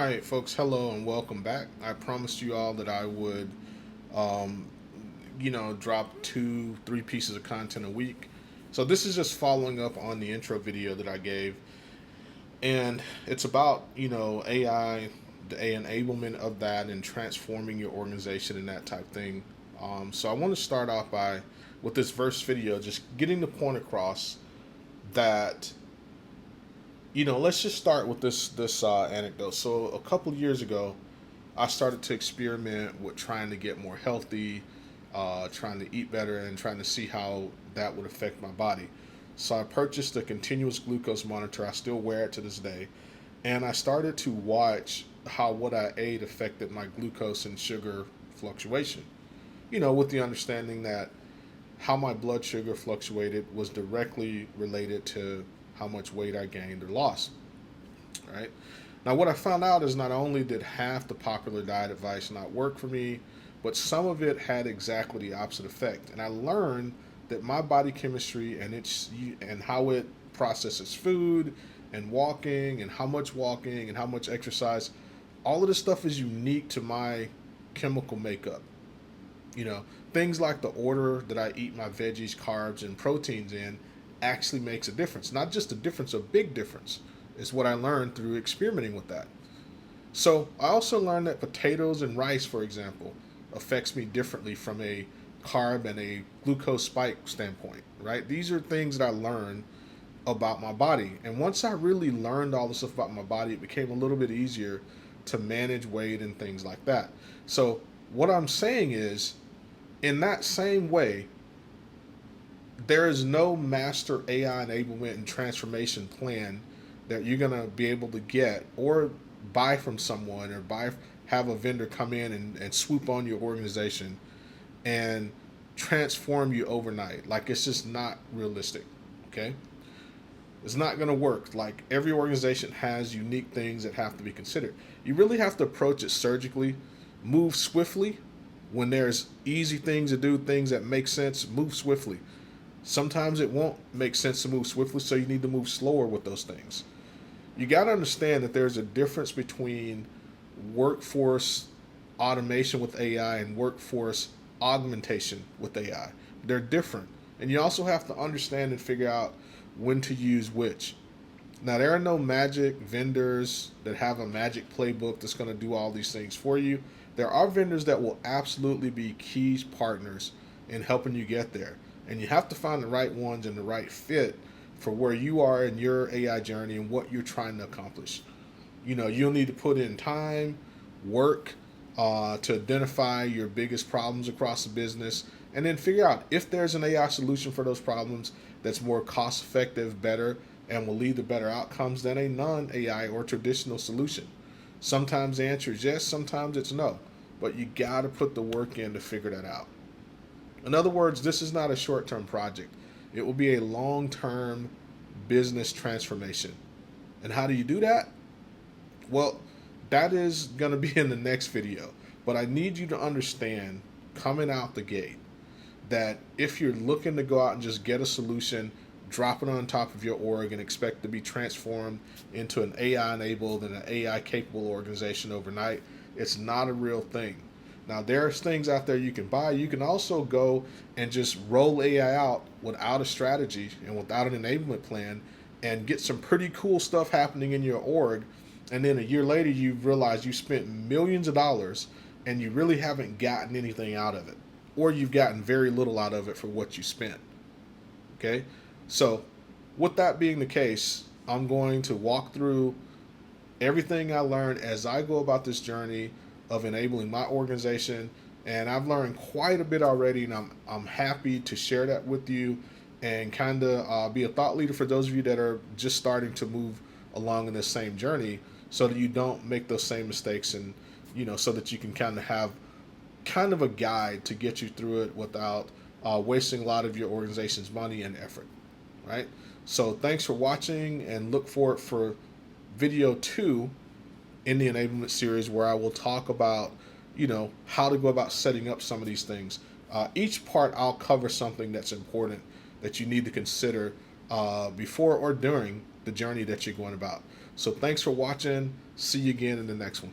right, folks, hello and welcome back. I promised you all that I would, um, drop two, three pieces of content a week. So this is just following up on the intro video that I gave, and it's about AI, the enablement of that, and transforming your organization and that type thing. So I want to start off by with this verse video, just getting the point across that let's just start with this anecdote. So a couple of years ago, I started to experiment with trying to get more healthy, trying to eat better, and trying to see how that would affect my body. So I purchased a continuous glucose monitor. I still wear it to this day, and I started to watch how what I ate affected my glucose and sugar fluctuation. With the understanding that how my blood sugar fluctuated was directly related to how much weight I gained or lost, right? Now, what I found out is not only did half the popular diet advice not work for me, but some of it had exactly the opposite effect. And I learned that my body chemistry and how it processes food and walking and how much exercise, all of this stuff is unique to my chemical makeup. You know, things like the order that I eat my veggies, carbs, and proteins in actually makes a difference. Not just a difference, a big difference is what I learned through experimenting with that. So I also learned that potatoes and rice, for example, affects me differently from a carb and a glucose spike standpoint, right? These are things that I learned about my body. And once I really learned all this stuff about my body, it became a little bit easier to manage weight and things like that. So what I'm saying is, in that same way, there is no master AI enablement and transformation plan that you're going to be able to get or buy from someone or have a vendor come in and swoop on your organization and transform you overnight. Like, it's just not realistic. Okay, it's not going to work. Like, every organization has unique things that have to be considered. You really have to approach it surgically, move swiftly. When there's easy things to do, things that make sense, move swiftly. Sometimes it won't make sense to move swiftly, so you need to move slower with those things. You got to understand that there's a difference between workforce automation with AI and workforce augmentation with AI. They're different. And you also have to understand and figure out when to use which. Now, there are no magic vendors that have a magic playbook that's going to do all these things for you. There are vendors that will absolutely be key partners in helping you get there. And you have to find the right ones and the right fit for where you are in your AI journey and what you're trying to accomplish. You'll need to put in time, work, to identify your biggest problems across the business, and then figure out if there's an AI solution for those problems that's more cost effective, better, and will lead to better outcomes than a non AI or traditional solution. Sometimes the answer is yes, sometimes it's no. But you got to put the work in to figure that out. In other words, this is not a short term project, it will be a long term business transformation. And how do you do that? Well, that is going to be in the next video. But I need you to understand coming out the gate that if you're looking to go out and just get a solution, drop it on top of your org, and expect to be transformed into an AI enabled and an AI capable organization overnight, it's not a real thing. Now, there's things out there you can buy. You can also go and just roll AI out without a strategy and without an enablement plan and get some pretty cool stuff happening in your org. And then a year later, you realize you spent millions of dollars and you really haven't gotten anything out of it, or you've gotten very little out of it for what you spent. Okay? So, with that being the case, I'm going to walk through everything I learned as I go about this journey of enabling my organization. And I've learned quite a bit already, and I'm happy to share that with you and kind of be a thought leader for those of you that are just starting to move along in this same journey, so that you don't make those same mistakes, and so that you can kind of have kind of a guide to get you through it without wasting a lot of your organization's money and effort, right? So thanks for watching, and look forward for video 2 in the enablement series, where I will talk about how to go about setting up some of these things. Each part I'll cover something that's important that you need to consider before or during the journey that you're going about. So thanks for watching. See you again in the next one.